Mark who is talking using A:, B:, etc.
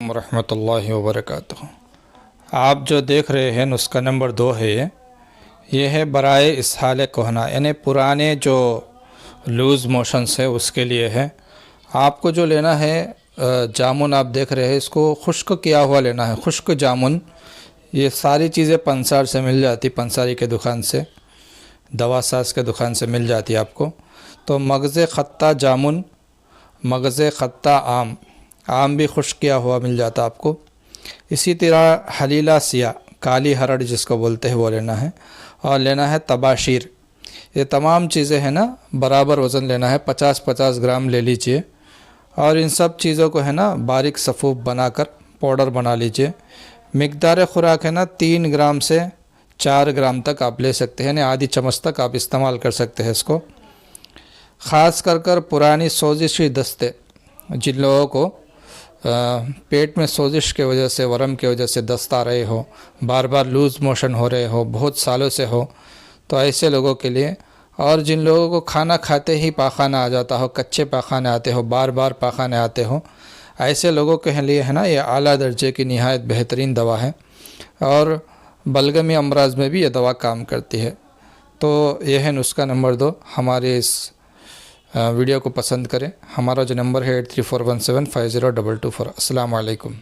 A: रहमतुल्लाहि व बरकातुहू। आप जो देख रहे हैं नुस्खा नंबर 2 है ये है बराए इसहाल कोहना, यानी पुराने जो लूज़ मोशंस है उसके लिए है। आपको जो लेना है जामुन आप देख रहे हैं, इसको खुश्क किया हुआ लेना है, खुश्क जामुन। ये सारी चीज़ें पंसार से मिल जाती, पंसारी के दुकान से, दवा साज के दुकान से मिल जाती है आपको। तो मगज़ खत्ता जामुन, मगज़ खत्ता आम, आम भी खुश्क किया हुआ मिल जाता आपको। इसी तरह हलीला सिया, काली हरड़ जिसको बोलते हैं वो लेना है, और लेना है तबाशीर। ये तमाम चीज़ें हैं ना बराबर वज़न लेना है, 50-50 ग्राम ले लीजिए। और इन सब चीज़ों को है ना बारीक सफ़ूफ बनाकर पाउडर बना लीजिए। मिक़दार ख़ुराक है ना 3 ग्राम से 4 ग्राम तक आप ले सकते हैं, यानी आधी चम्मच तक आप इस्तेमाल कर सकते हैं इसको। ख़ास कर पुरानी सोजिशी दस्ते, जिन लोगों को पेट में सोजिश के वजह से, वरम के वजह से दस्त आ रहे हो, बार बार लूज़ मोशन हो रहे हो, बहुत सालों से हो, तो ऐसे लोगों के लिए, और जिन लोगों को खाना खाते ही पाखाना आ जाता हो, कच्चे पाखाने आते हो, बार बार पाखाने आते हो, ऐसे लोगों के लिए है ना ये आला दर्जे की निहायत बेहतरीन दवा है। और बलगमी अमराज में भी ये दवा काम करती है। तो यह है नुस्खा नंबर 2। हमारे इस वीडियो को पसंद करें। हमारा जो नंबर है 8341750224। अस्सलाम वालेकुम।